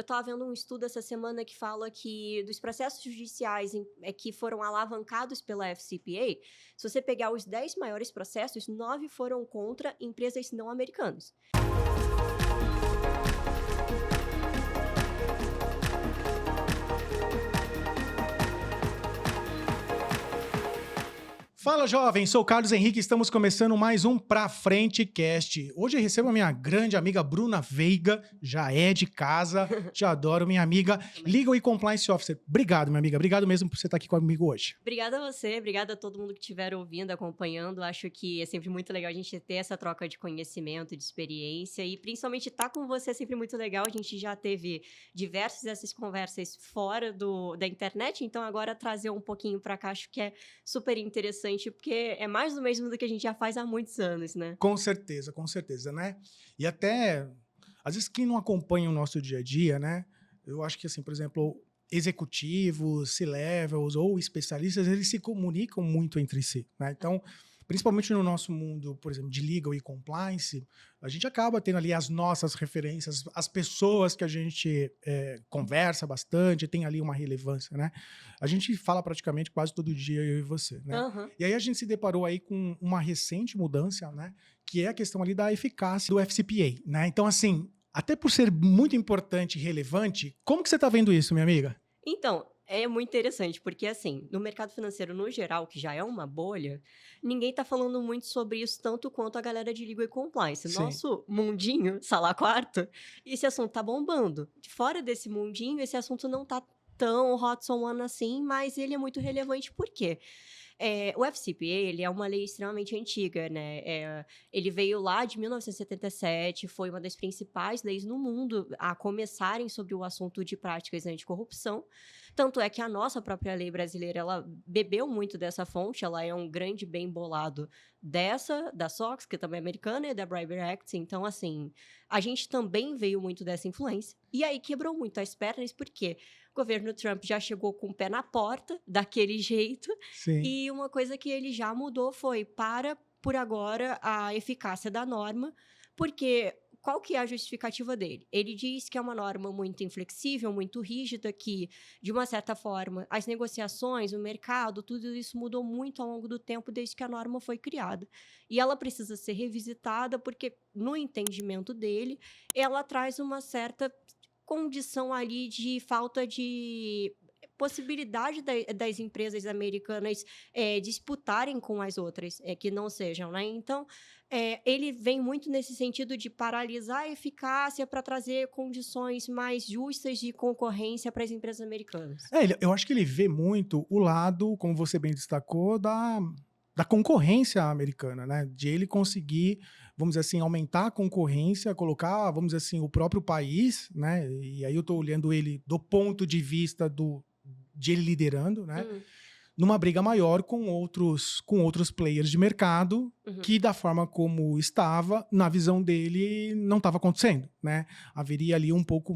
estava vendo um estudo essa semana que fala que dos processos judiciais que foram alavancados pela FCPA, se você pegar os 10 maiores processos, 9 foram contra empresas não americanas. Fala, jovem! Sou o Carlos Henrique e estamos começando mais um Pra Frente Cast. Hoje eu recebo a minha grande amiga Bruna Veiga, já é de casa, já adoro minha amiga Legal e Compliance Officer. Obrigado, minha amiga. Obrigado mesmo por você estar aqui comigo hoje. Obrigada a você, obrigada a todo mundo que estiver ouvindo, acompanhando. Acho que é sempre muito legal a gente ter essa troca de conhecimento, de experiência e principalmente estar com você é sempre muito legal. A gente já teve diversas dessas conversas fora da internet, então agora trazer um pouquinho para cá acho que é super interessante, porque é mais do mesmo do que a gente já faz há muitos anos, né? Com certeza, né? E até, às vezes, quem não acompanha o nosso dia a dia, né? Eu acho que, assim, por exemplo, executivos, C-levels ou especialistas, eles se comunicam muito entre si, né? Então, principalmente no nosso mundo, por exemplo, de legal e compliance, a gente acaba tendo ali as nossas referências, as pessoas que a gente conversa bastante, tem ali uma relevância, né? A gente fala praticamente quase todo dia, eu e você, né? Uhum. E aí a gente se deparou aí com uma recente mudança, né? Que é a questão ali da eficácia do FCPA, né? Então, assim, até por ser muito importante e relevante, como que você tá vendo isso, minha amiga? Então, é muito interessante, porque assim, no mercado financeiro no geral, que já é uma bolha, ninguém tá falando muito sobre isso tanto quanto a galera de Legal e Compliance. Sim. Nosso mundinho, sala quarto, esse assunto tá bombando. Fora desse mundinho, esse assunto não tá tão hot one assim, mas ele é muito relevante, por quê? O FCPA, ele é uma lei extremamente antiga, né? Ele veio lá de 1977, foi uma das principais leis no mundo a começarem sobre o assunto de práticas anticorrupção. Tanto é que a nossa própria lei brasileira, ela bebeu muito dessa fonte, ela é um grande bem bolado da SOX, que também é americana, e da Bribery Act. Então, assim, a gente também veio muito dessa influência. E aí quebrou muito as pernas, porque o governo Trump já chegou com o pé na porta, daquele jeito, Sim. e uma coisa que ele já mudou foi por agora, a eficácia da norma, porque qual que é a justificativa dele? Ele diz que é uma norma muito inflexível, muito rígida, que, de uma certa forma, as negociações, o mercado, tudo isso mudou muito ao longo do tempo desde que a norma foi criada. E ela precisa ser revisitada porque, no entendimento dele, ela traz uma certa condição ali de falta de possibilidade das empresas americanas disputarem com as outras, que não sejam, né? Então, ele vem muito nesse sentido de paralisar a eficácia para trazer condições mais justas de concorrência para as empresas americanas. Eu acho que ele vê muito o lado, como você bem destacou, da concorrência americana, né? De ele conseguir, vamos dizer assim, aumentar a concorrência, colocar, vamos dizer assim, o próprio país, né? E aí eu tô olhando ele do ponto de vista de ele liderando, né? Numa briga maior com outros players de mercado, que da forma como estava, na visão dele, não estava acontecendo, né? Haveria ali um pouco,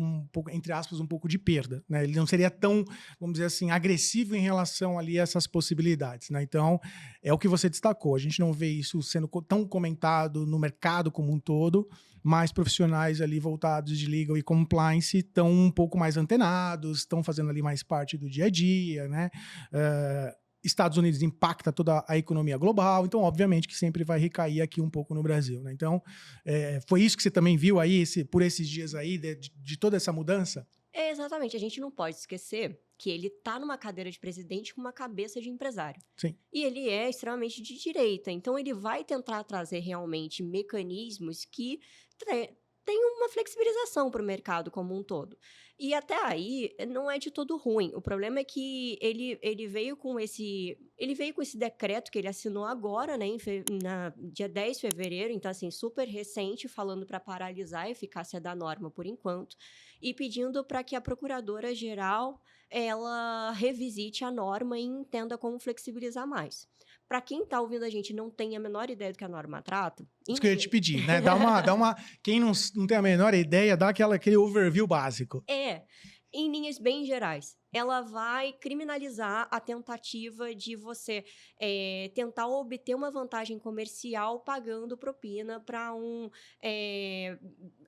entre aspas, um pouco de perda, né? Ele não seria tão, vamos dizer assim, agressivo em relação ali a essas possibilidades, né? Então, é o que você destacou. A gente não vê isso sendo tão comentado no mercado como um todo, mas profissionais ali voltados de legal e compliance estão um pouco mais antenados, estão fazendo ali mais parte do dia a dia, né? Estados Unidos impacta toda a economia global, então obviamente que sempre vai recair aqui um pouco no Brasil, né? Então, foi isso que você também viu aí, por esses dias aí, de toda essa mudança? Exatamente, a gente não pode esquecer que ele está numa cadeira de presidente com uma cabeça de empresário. Sim. E ele é extremamente de direita, então ele vai tentar trazer realmente mecanismos que tenham uma flexibilização para o mercado como um todo. E até aí não é de todo ruim. O problema é que ele veio com esse decreto que ele assinou agora, né, dia 10 de fevereiro, então assim, super recente, falando para paralisar a eficácia da norma por enquanto, e pedindo para que a procuradora-geral ela revisite a norma e entenda como flexibilizar mais. Para quem está ouvindo a gente e não tem a menor ideia do que a norma trata... Isso que eu ia te pedir, né? Quem não tem a menor ideia, dá aquele overview básico. Em linhas bem gerais, ela vai criminalizar a tentativa de você tentar obter uma vantagem comercial pagando propina para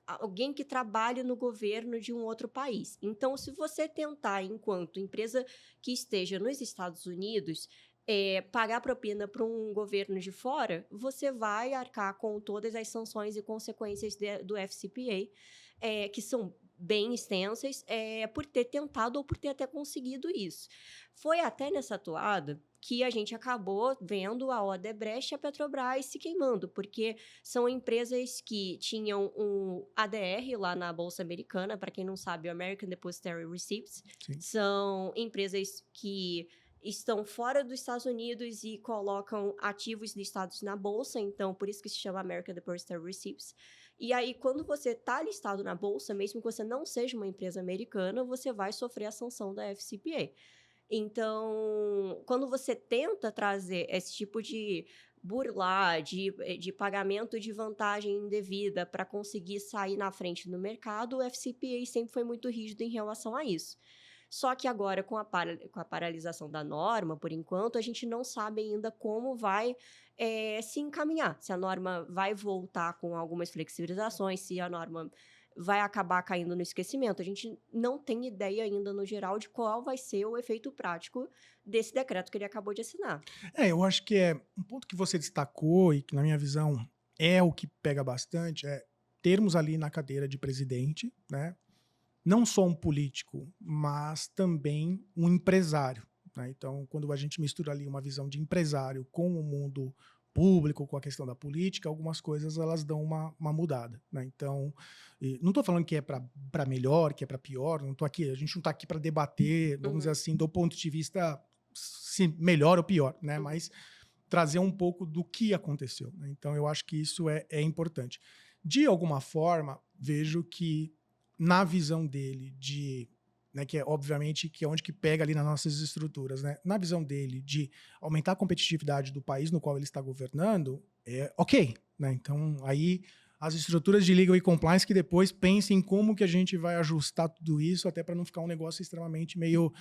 alguém que trabalhe no governo de um outro país. Então, se você tentar, enquanto empresa que esteja nos Estados Unidos, pagar propina para um governo de fora, você vai arcar com todas as sanções e consequências do FCPA, que são bem extensas, por ter tentado ou por ter até conseguido isso. Foi até nessa toada que a gente acabou vendo a Odebrecht e a Petrobras se queimando, porque são empresas que tinham um ADR lá na Bolsa Americana, para quem não sabe, o American Depositary Receipts. Sim. São empresas que estão fora dos Estados Unidos e colocam ativos listados na Bolsa, então por isso que se chama American Depositary Receipts. E aí, quando você está listado na Bolsa, mesmo que você não seja uma empresa americana, você vai sofrer a sanção da FCPA. Então, quando você tenta trazer esse tipo de burlar, de pagamento de vantagem indevida para conseguir sair na frente no mercado, o FCPA sempre foi muito rígido em relação a isso. Só que agora, com a paralisação da norma, por enquanto, a gente não sabe ainda como vai se encaminhar. Se a norma vai voltar com algumas flexibilizações, se a norma vai acabar caindo no esquecimento. A gente não tem ideia ainda, no geral, de qual vai ser o efeito prático desse decreto que ele acabou de assinar. Eu acho que é um ponto que você destacou e que, na minha visão, é o que pega bastante, é termos ali na cadeira de presidente, né? Não só um político, mas também um empresário, né? Então, quando a gente mistura ali uma visão de empresário com o mundo público, com a questão da política, algumas coisas elas dão uma mudada, né? Então, não estou falando que é para melhor, que é para pior, não tô aqui, a gente não está aqui para debater, vamos dizer assim, do ponto de vista se melhor ou pior, né? Mas trazer um pouco do que aconteceu, né? Então, eu acho que isso é importante. De alguma forma, vejo que na visão dele né, que é obviamente que é onde que pega ali nas nossas estruturas, né? Na visão dele de aumentar a competitividade do país no qual ele está governando, ok, né? Então aí as estruturas de legal e compliance que depois pensem em como que a gente vai ajustar tudo isso até para não ficar um negócio extremamente meio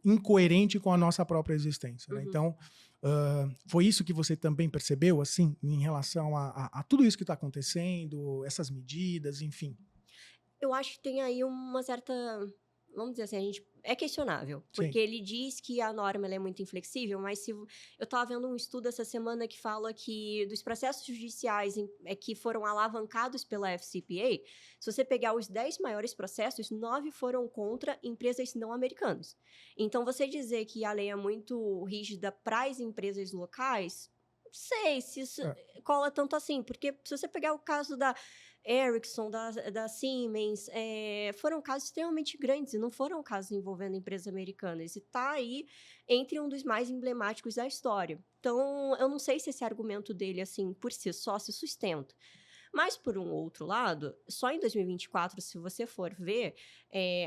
incoerente com a nossa própria existência, né? Então foi isso que você também percebeu, assim, em relação a tudo isso que está acontecendo, essas medidas, enfim. Eu acho que tem aí uma certa, vamos dizer assim, é questionável, porque Sim. ele diz que a norma ela é muito inflexível, mas se eu estava vendo um estudo essa semana que fala que dos processos judiciais que foram alavancados pela FCPA, se você pegar os 10 maiores processos, 9 foram contra empresas não americanas. Então, você dizer que a lei é muito rígida para as empresas locais, não sei se isso cola tanto assim, porque se você pegar o caso da Ericsson, da Siemens, foram casos extremamente grandes e não foram casos envolvendo empresas americanas. E está aí entre um dos mais emblemáticos da história. Então, eu não sei se esse argumento dele, assim, por si só, se sustenta. Mas, por um outro lado, só em 2024, se você for ver,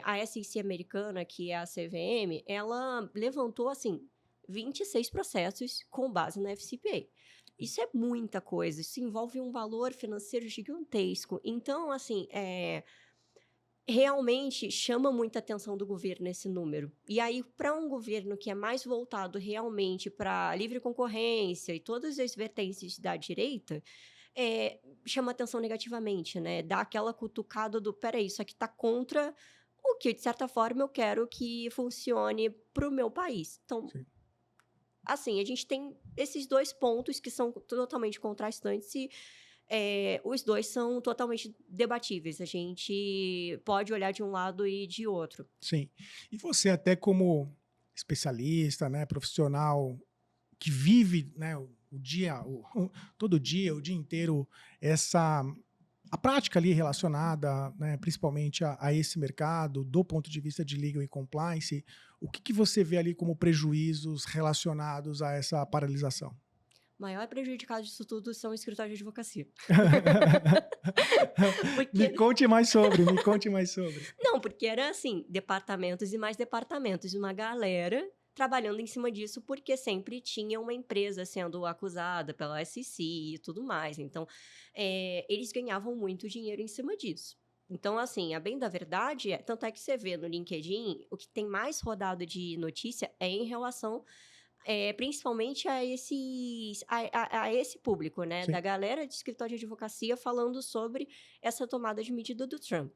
a SEC americana, que é a CVM, ela levantou, assim, 26 processos com base na FCPA. Isso é muita coisa, isso envolve um valor financeiro gigantesco. Então, assim, realmente chama muita atenção do governo esse número. E aí, para um governo que é mais voltado realmente para livre concorrência e todas as vertentes da direita, chama atenção negativamente, né? Dá aquela cutucada do, peraí, isso aqui está contra o que, de certa forma, eu quero que funcione para o meu país. Então, Sim. assim, a gente tem esses dois pontos que são totalmente contrastantes e os dois são totalmente debatíveis. A gente pode olhar de um lado e de outro. Sim. E você até como especialista, né, profissional que vive, né, todo dia, o dia inteiro, a prática ali relacionada, né, principalmente a esse mercado, do ponto de vista de legal e compliance, o que você vê ali como prejuízos relacionados a essa paralisação? O maior prejudicado disso tudo são os escritórios de advocacia. Me conte mais sobre. Não, porque era assim, departamentos e mais departamentos, uma galera trabalhando em cima disso, porque sempre tinha uma empresa sendo acusada pela SEC e tudo mais. Então, eles ganhavam muito dinheiro em cima disso. Então, assim, a bem da verdade, tanto é que você vê no LinkedIn, o que tem mais rodado de notícia é em relação Principalmente a esse público, né, da Sim. galera de escritório de advocacia falando sobre essa tomada de medida do Trump.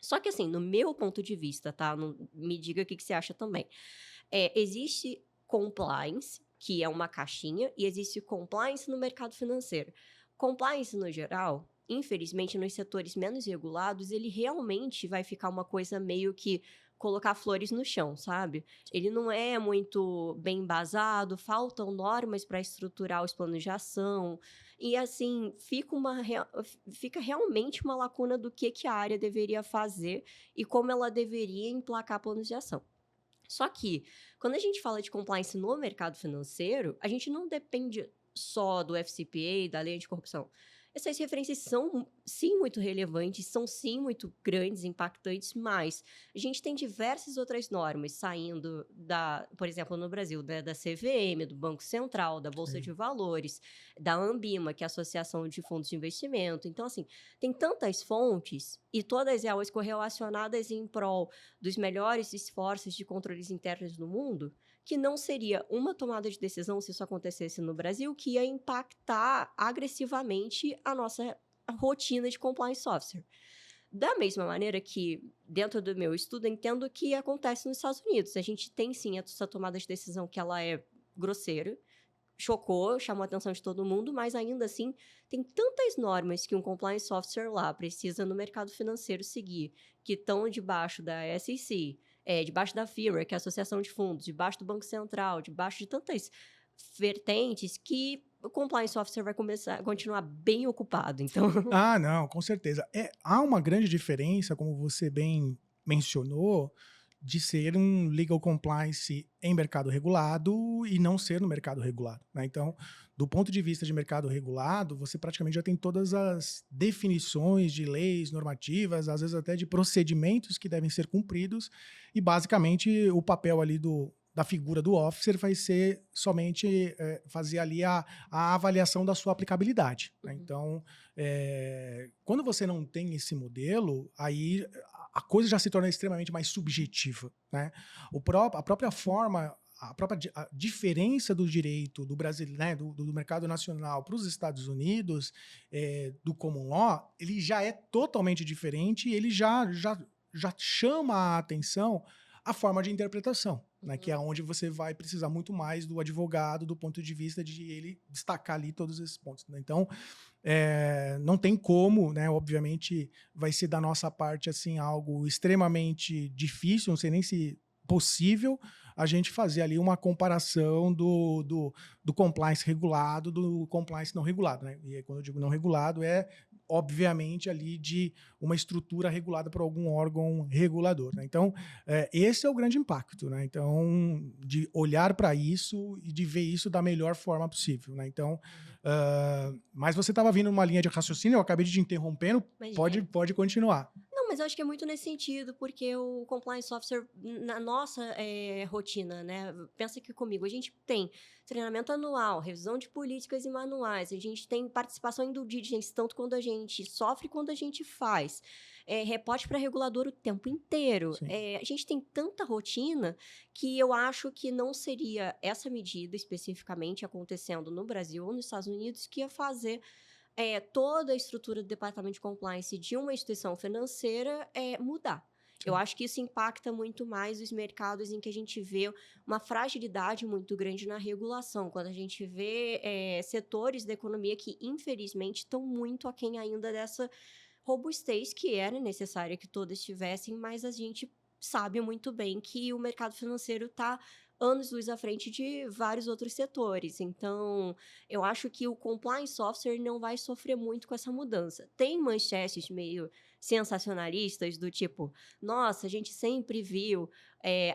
Só que assim, no meu ponto de vista, tá, me diga o que que você acha também. Existe compliance, que é uma caixinha, e existe compliance no mercado financeiro. Compliance, no geral, infelizmente, nos setores menos regulados, ele realmente vai ficar uma coisa meio que colocar flores no chão, sabe? Ele não é muito bem embasado, faltam normas para estruturar os planos de ação, e assim, fica realmente uma lacuna do que a área deveria fazer e como ela deveria emplacar planos de ação. Só que, quando a gente fala de compliance no mercado financeiro, a gente não depende só do FCPA, da lei anticorrupção. Essas referências são, sim, muito relevantes, são, sim, muito grandes, impactantes, mas a gente tem diversas outras normas saindo por exemplo, no Brasil, da CVM, do Banco Central, da Bolsa de Sim. Valores, da Ambima, que é a Associação de Fundos de Investimento. Então, assim, tem tantas fontes e todas elas correlacionadas em prol dos melhores esforços de controles internos no mundo, que não seria uma tomada de decisão, se isso acontecesse no Brasil, que ia impactar agressivamente a nossa rotina de compliance officer. Da mesma maneira que, dentro do meu estudo, entendo que acontece nos Estados Unidos. A gente tem, sim, essa tomada de decisão que ela é grosseira, chocou, chamou a atenção de todo mundo, mas ainda assim tem tantas normas que um compliance officer lá precisa no mercado financeiro seguir, que estão debaixo da SEC, debaixo da FINRA, que é a Associação de Fundos, debaixo do Banco Central, debaixo de tantas vertentes que o compliance officer vai continuar bem ocupado. Então, Ah, não, com certeza. Há uma grande diferença, como você bem mencionou, de ser um legal compliance em mercado regulado e não ser no mercado regulado, né? Então, do ponto de vista de mercado regulado, você praticamente já tem todas as definições de leis, normativas, às vezes até de procedimentos que devem ser cumpridos, e basicamente o papel ali da figura do officer vai ser somente fazer ali a avaliação da sua aplicabilidade, né? uhum, Então, quando você não tem esse modelo, aí a coisa já se torna extremamente mais subjetiva, né? A própria forma, a diferença do direito do Brasil, né, do mercado nacional para os Estados Unidos, do common law, ele já é totalmente diferente e ele já chama a atenção a forma de interpretação, né, que uhum, é onde você vai precisar muito mais do advogado do ponto de vista de ele destacar ali todos esses pontos, né? Então, não tem como, né? Obviamente vai ser da nossa parte assim algo extremamente difícil, não sei nem se possível a gente fazer ali uma comparação do compliance regulado do compliance não regulado, né? E aí, quando eu digo não regulado, obviamente ali de uma estrutura regulada por algum órgão regulador, né? Então, esse é o grande impacto, né? Então, de olhar para isso e de ver isso da melhor forma possível, né? Então, uhum. mas você estava vindo numa linha de raciocínio, eu acabei de te interrompendo, Imagina. pode continuar. Não, mas eu acho que é muito nesse sentido, porque o compliance officer, na nossa rotina, né? Pensa aqui comigo, a gente tem treinamento anual, revisão de políticas e manuais, a gente tem participação em due diligence, tanto quando a gente sofre quanto a gente faz. Reporte para regulador o tempo inteiro. Sim. A gente tem tanta rotina que eu acho que não seria essa medida especificamente acontecendo no Brasil ou nos Estados Unidos que ia fazer toda a estrutura do departamento de compliance de uma instituição financeira mudar. Eu Sim. acho que isso impacta muito mais os mercados em que a gente vê uma fragilidade muito grande na regulação, quando a gente vê setores da economia que, infelizmente, estão muito aquém ainda dessa robustez que era necessária que todas tivessem, mas a gente sabe muito bem que o mercado financeiro está anos-luz à frente de vários outros setores. Então, eu acho que o compliance officer não vai sofrer muito com essa mudança. Tem manchetes meio sensacionalistas do tipo, nossa, a gente sempre viu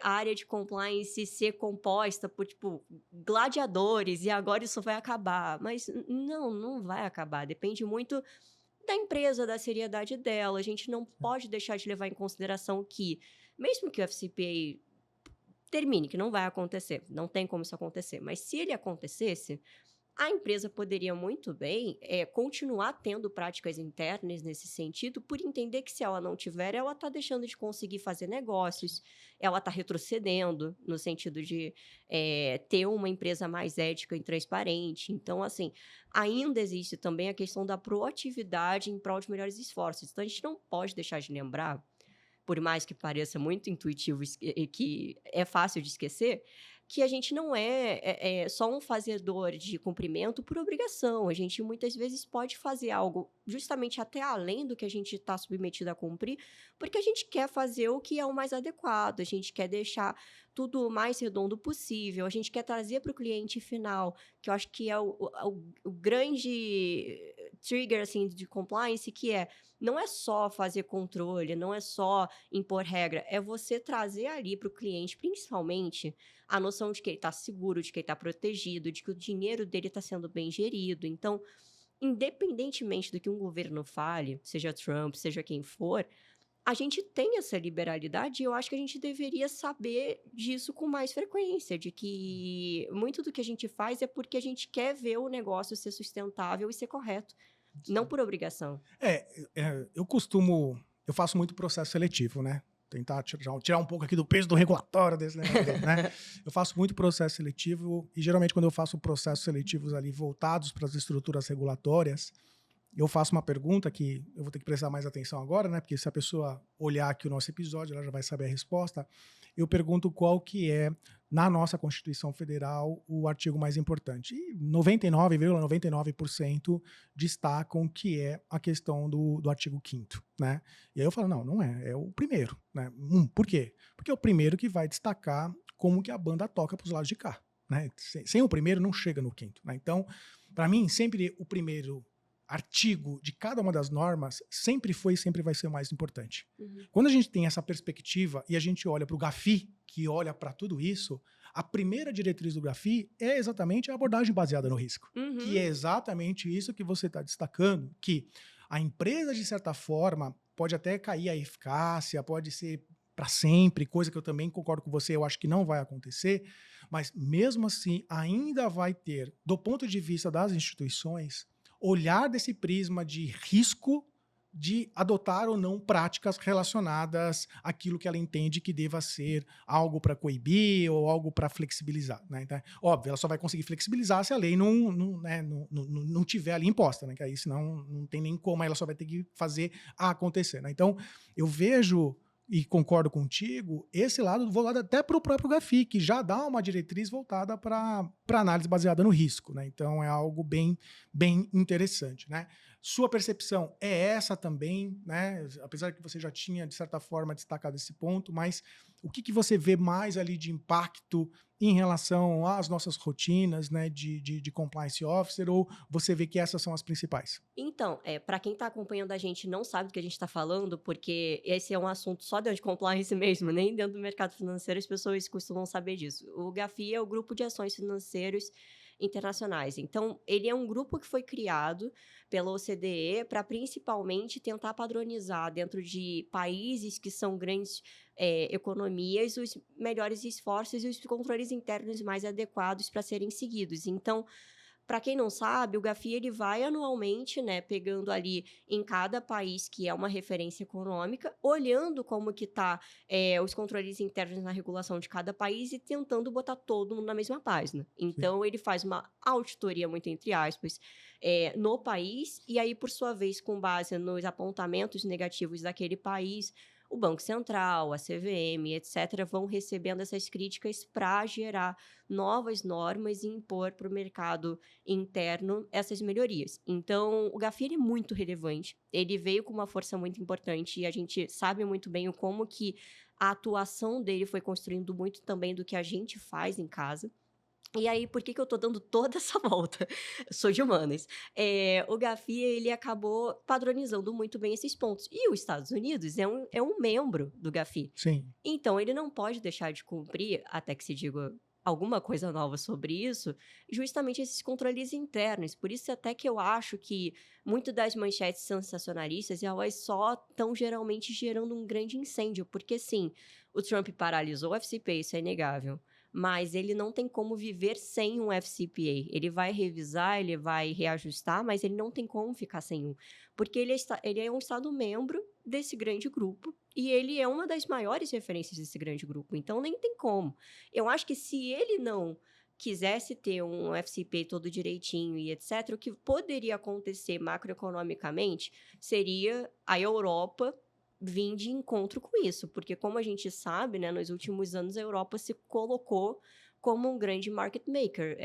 a área de compliance ser composta por, tipo, gladiadores e agora isso vai acabar. Mas não vai acabar. Depende muito da empresa, da seriedade dela. A gente não pode deixar de levar em consideração que, mesmo que o FCPA termine, que não vai acontecer, não tem como isso acontecer, mas se ele acontecesse, A empresa poderia muito bem continuar tendo práticas internas nesse sentido, por entender que se ela não tiver, ela está deixando de conseguir fazer negócios, ela está retrocedendo no sentido de ter uma empresa mais ética e transparente. Então, assim, ainda existe também a questão da proatividade em prol de melhores esforços. Então, a gente não pode deixar de lembrar, por mais que pareça muito intuitivo e que é fácil de esquecer, que a gente não é só um fazedor de cumprimento por obrigação. A gente muitas vezes pode fazer algo justamente até além do que a gente está submetido a cumprir, porque a gente quer fazer o que é o mais adequado, a gente quer deixar tudo o mais redondo possível, a gente quer trazer para o cliente final, que eu acho que é o grande trigger assim, de compliance, que não é só fazer controle, não é só impor regra, é você trazer ali para o cliente, principalmente, a noção de que ele está seguro, de que ele está protegido, de que o dinheiro dele está sendo bem gerido. Então, independentemente do que um governo fale, seja Trump, seja quem for, a gente tem essa liberalidade e eu acho que a gente deveria saber disso com mais frequência, de que muito do que a gente faz é porque a gente quer ver o negócio ser sustentável e ser correto, não por obrigação. Eu faço muito processo seletivo, né? Tentar tirar um pouco aqui do peso do regulatório desse negócio, né? Eu faço muito processo seletivo e geralmente quando eu faço processos seletivos ali voltados para as estruturas regulatórias, eu faço uma pergunta que eu vou ter que prestar mais atenção agora, né? Porque se a pessoa olhar aqui o nosso episódio, ela já vai saber a resposta. Eu pergunto qual que é, na nossa Constituição Federal, o artigo mais importante. E 99,99% destacam que é a questão do artigo 5º, né? E aí eu falo, não é, é o primeiro, né? Por quê? Porque é o primeiro que vai destacar como que a banda toca para os lados de cá, né? Sem o primeiro não chega no 5º, né? Então, para mim, sempre o primeiro artigo de cada uma das normas sempre foi e sempre vai ser o mais importante. Uhum. Quando a gente tem essa perspectiva e a gente olha para o GAFI, que olha para tudo isso, a primeira diretriz do GAFI é exatamente a abordagem baseada no risco, que é exatamente isso que você está destacando, que a empresa, de certa forma, pode até cair a eficácia, pode ser para sempre, coisa que eu também concordo com você, eu acho que não vai acontecer, mas mesmo assim ainda vai ter, do ponto de vista das instituições, olhar desse prisma de risco de adotar ou não práticas relacionadas àquilo que ela entende que deva ser algo para coibir ou algo para flexibilizar, né? Então, óbvio, ela só vai conseguir flexibilizar se a lei não tiver ali imposta, né? Que aí senão não tem nem como, ela só vai ter que fazer acontecer, né? Então, eu vejo e concordo contigo, esse lado voltado até para o próprio GAFI, que já dá uma diretriz voltada para análise baseada no risco, né? Então é algo bem interessante, né? Sua percepção é essa também, né? Apesar que você já tinha, de certa forma, destacado esse ponto, mas o que você vê mais ali de impacto em relação às nossas rotinas, né, de compliance officer, ou você vê que essas são as principais? Então, para quem está acompanhando a gente não sabe do que a gente está falando, porque esse é um assunto só dentro de compliance mesmo, nem dentro do mercado financeiro as pessoas costumam saber disso. O GAFI é o Grupo de Ações Financeiros Internacionais. Então, ele é um grupo que foi criado pela OCDE para principalmente tentar padronizar dentro de países que são grandes economias os melhores esforços e os controles internos mais adequados para serem seguidos. Então, para quem não sabe, o GAFI ele vai anualmente, né, pegando ali em cada país que é uma referência econômica, olhando como que tá os controles internos na regulação de cada país e tentando botar todo mundo na mesma página. Então, ele faz uma auditoria, muito entre aspas, no país, e aí, por sua vez, com base nos apontamentos negativos daquele país, o Banco Central, a CVM, etc., vão recebendo essas críticas para gerar novas normas e impor para o mercado interno essas melhorias. Então, o GAFI ele é muito relevante, ele veio com uma força muito importante e a gente sabe muito bem o como que a atuação dele foi construindo muito também do que a gente faz em casa. E aí, por que eu tô dando toda essa volta? Eu sou de humanas. O GAFI, ele acabou padronizando muito bem esses pontos. E os Estados Unidos é um membro do GAFI. Sim. Então, ele não pode deixar de cumprir, até que se diga alguma coisa nova sobre isso, justamente esses controles internos. Por isso até que eu acho que muito das manchetes sensacionalistas, elas só estão geralmente gerando um grande incêndio. Porque, sim, o Trump paralisou o FCP, isso é inegável. mas ele não tem como viver sem um FCPA. Ele vai revisar, ele vai reajustar, mas ele não tem como ficar sem um, porque ele é um Estado-membro desse grande grupo e ele é uma das maiores referências desse grande grupo, então nem tem como. Eu acho que se ele não quisesse ter um FCPA todo direitinho e etc., o que poderia acontecer macroeconomicamente seria a Europa vir de encontro com isso, porque como a gente sabe, né, nos últimos anos a Europa se colocou como um grande market maker.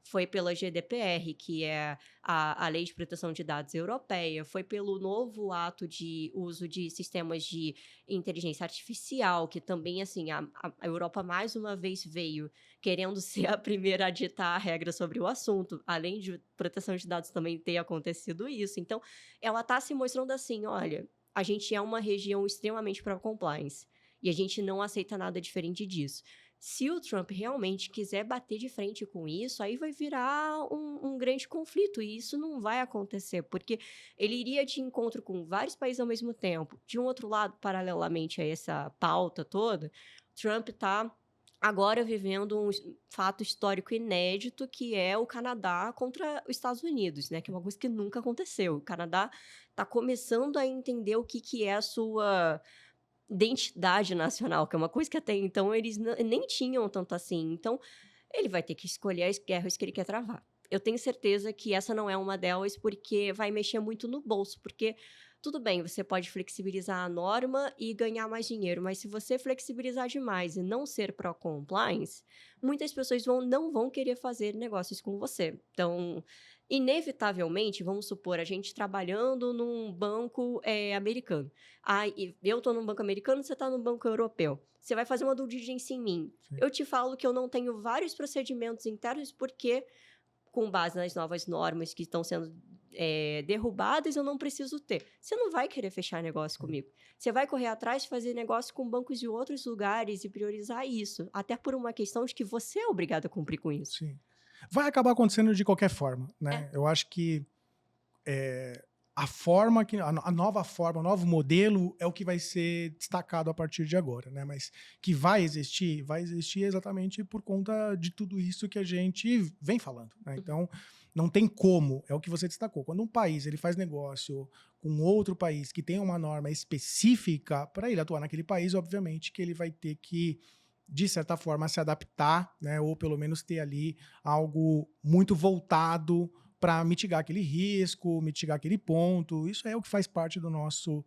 Foi pela GDPR, que é a Lei de Proteção de Dados Europeia, foi pelo novo ato de uso de sistemas de inteligência artificial, que também, assim, a Europa mais uma vez veio querendo ser a primeira a ditar a regra sobre o assunto, além de proteção de dados também ter acontecido isso. Então, ela está se mostrando assim, olha, a gente é uma região extremamente pró-compliance e a gente não aceita nada diferente disso. Se o Trump realmente quiser bater de frente com isso, aí vai virar um grande conflito, e isso não vai acontecer, porque ele iria de encontro com vários países ao mesmo tempo. De um outro lado, paralelamente a essa pauta toda, Trump está agora vivendo um fato histórico inédito, que é o Canadá contra os Estados Unidos, né? Que é uma coisa que nunca aconteceu. O Canadá está começando a entender o que é a sua identidade nacional, que é uma coisa que até então eles nem tinham tanto assim. Então, ele vai ter que escolher as guerras que ele quer travar. Eu tenho certeza que essa não é uma delas, porque vai mexer muito no bolso, porque tudo bem, você pode flexibilizar a norma e ganhar mais dinheiro, mas se você flexibilizar demais e não ser pró-compliance, muitas pessoas não vão querer fazer negócios com você. Então, inevitavelmente, vamos supor, a gente trabalhando num banco americano. Eu estou num banco americano, você está num banco europeu. Você vai fazer uma due diligence em mim. Sim. Eu te falo que eu não tenho vários procedimentos internos porque, com base nas novas normas que estão sendo derrubadas, eu não preciso ter. Você não vai querer fechar negócio comigo. Você vai correr atrás de fazer negócio com bancos de outros lugares e priorizar isso, até por uma questão de que você é obrigado a cumprir com isso. Sim. Vai acabar acontecendo de qualquer forma, né? É. Eu acho que a forma que a nova forma, o novo modelo é o que vai ser destacado a partir de agora, né? Mas que vai existir exatamente por conta de tudo isso que a gente vem falando, né? Então, não tem como, é o que você destacou. Quando um país ele faz negócio com outro país que tem uma norma específica para ele atuar naquele país, obviamente que ele vai ter que, de certa forma, se adaptar, né? Ou pelo menos ter ali algo muito voltado para mitigar aquele risco, mitigar aquele ponto. Isso é o que faz parte do nosso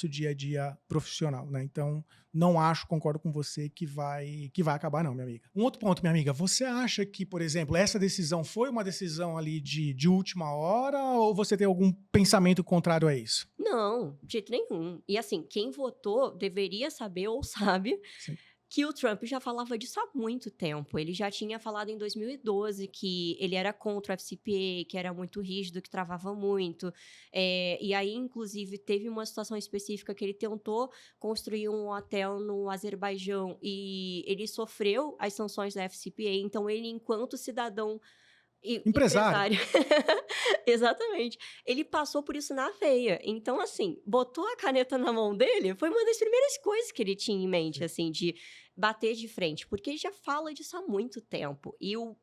dia a dia profissional, né? Então, não acho, concordo com você, que vai acabar não, minha amiga. Um outro ponto, minha amiga, você acha que, por exemplo, essa decisão foi uma decisão ali de última hora, ou você tem algum pensamento contrário a isso? Não, de jeito nenhum. E assim, quem votou deveria saber ou sabe Sim. que o Trump já falava disso há muito tempo. Ele já tinha falado em 2012 que ele era contra o FCPA, que era muito rígido, que travava muito. E aí, inclusive, teve uma situação específica que ele tentou construir um hotel no Azerbaijão e ele sofreu as sanções da FCPA. Então, ele, enquanto cidadão Empresário. empresário. Exatamente. Ele passou por isso na veia. Então, assim, botou a caneta na mão dele, foi uma das primeiras coisas que ele tinha em mente, assim, de bater de frente, porque ele já fala disso há muito tempo. E o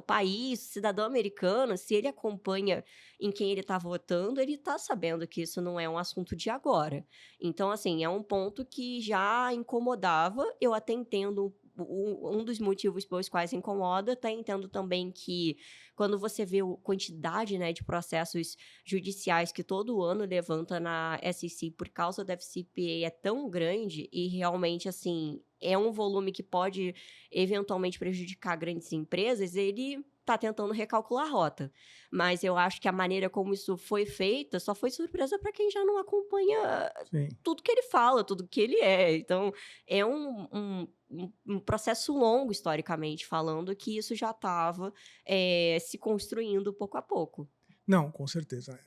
país, o cidadão americano, se ele acompanha em quem ele está votando, ele está sabendo que isso não é um assunto de agora. Então, assim, é um ponto que já incomodava. Eu até entendo um dos motivos pelos quais incomoda, tá? Entendo também que quando você vê a quantidade, né, de processos judiciais que todo ano levanta na SEC por causa da FCPA é tão grande e realmente, assim, é um volume que pode eventualmente prejudicar grandes empresas, ele tá tentando recalcular a rota. Mas eu acho que a maneira como isso foi feita só foi surpresa para quem já não acompanha Sim. tudo que ele fala, tudo que ele é. Então, é um processo longo, historicamente falando, que isso já estava se construindo pouco a pouco. Não, com certeza.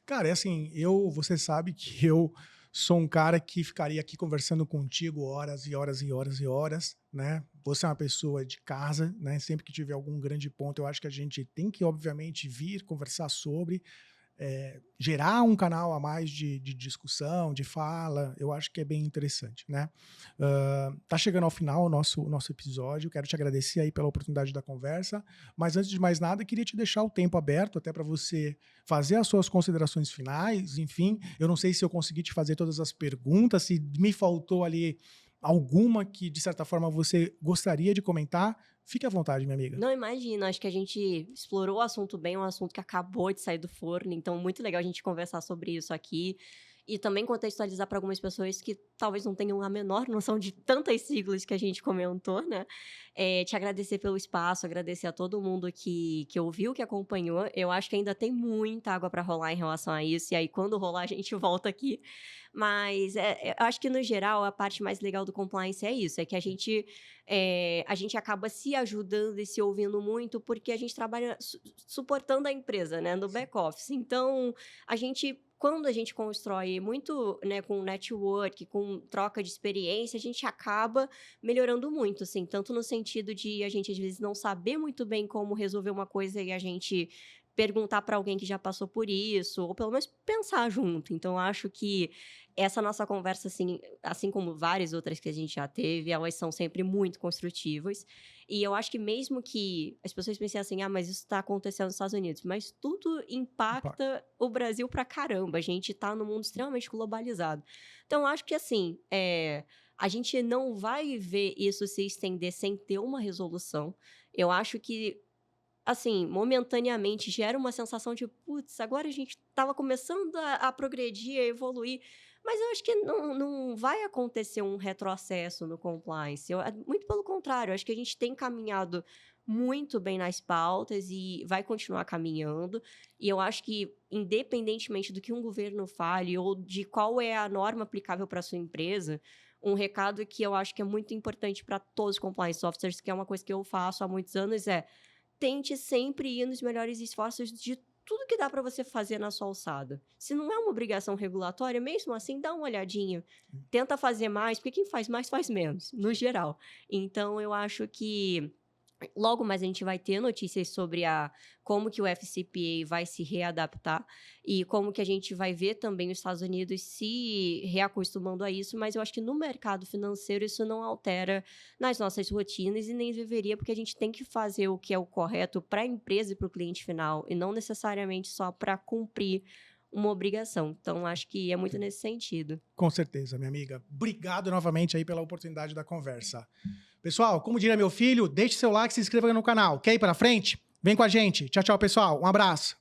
Cara, é assim, você sabe que eu sou um cara que ficaria aqui conversando contigo horas e horas e horas e horas, né? Você é uma pessoa de casa, né? Sempre que tiver algum grande ponto, eu acho que a gente tem que, obviamente, vir conversar sobre. gerar um canal a mais de discussão, de fala, eu acho que é bem interessante, né? Tá chegando ao final o nosso episódio, quero te agradecer aí pela oportunidade da conversa, mas antes de mais nada, queria te deixar o tempo aberto até para você fazer as suas considerações finais, enfim, eu não sei se eu consegui te fazer todas as perguntas, se me faltou ali alguma que, de certa forma, você gostaria de comentar, fique à vontade, minha amiga. Não, imagina, acho que a gente explorou o assunto bem, um assunto que acabou de sair do forno, então muito legal a gente conversar sobre isso aqui. E também contextualizar para algumas pessoas que talvez não tenham a menor noção de tantas siglas que a gente comentou, né? Te agradecer pelo espaço, agradecer a todo mundo que ouviu, que acompanhou. Eu acho que ainda tem muita água para rolar em relação a isso, e aí quando rolar a gente volta aqui. Mas eu acho que, no geral, a parte mais legal do compliance é isso, é que a gente acaba se ajudando e se ouvindo muito porque a gente trabalha suportando a empresa, né, no back-office. Então, quando a gente constrói muito, né, com network, com troca de experiência, a gente acaba melhorando muito, assim, tanto no sentido de a gente, às vezes, não saber muito bem como resolver uma coisa e a gente perguntar para alguém que já passou por isso, ou pelo menos pensar junto. Então, acho que essa nossa conversa, assim como várias outras que a gente já teve, elas são sempre muito construtivas. E eu acho que mesmo que as pessoas pensem assim, mas isso está acontecendo nos Estados Unidos, mas tudo impacta o Brasil pra caramba. A gente está num mundo extremamente globalizado. Então, eu acho que, assim, a gente não vai ver isso se estender sem ter uma resolução. Eu acho que, assim, momentaneamente gera uma sensação de, putz, agora a gente estava começando a progredir, a evoluir, mas eu acho que não vai acontecer um retrocesso no compliance. Muito pelo contrário, eu acho que a gente tem caminhado muito bem nas pautas e vai continuar caminhando. E eu acho que, independentemente do que um governo fale ou de qual é a norma aplicável para sua empresa, um recado que eu acho que é muito importante para todos os compliance officers, que é uma coisa que eu faço há muitos anos, tente sempre ir nos melhores esforços de tudo que dá para você fazer na sua alçada. Se não é uma obrigação regulatória, mesmo assim, dá uma olhadinha. Tenta fazer mais, porque quem faz mais faz menos, no geral. Então, eu acho que logo mais a gente vai ter notícias sobre como que o FCPA vai se readaptar e como que a gente vai ver também os Estados Unidos se reacostumando a isso, mas eu acho que no mercado financeiro isso não altera nas nossas rotinas e nem deveria, porque a gente tem que fazer o que é o correto para a empresa e para o cliente final e não necessariamente só para cumprir uma obrigação. Então, acho que é muito nesse sentido. Com certeza, minha amiga. Obrigado novamente aí pela oportunidade da conversa. Pessoal, como diria meu filho, deixe seu like e se inscreva no canal. Quer ir para frente? Vem com a gente. Tchau, tchau, pessoal. Um abraço.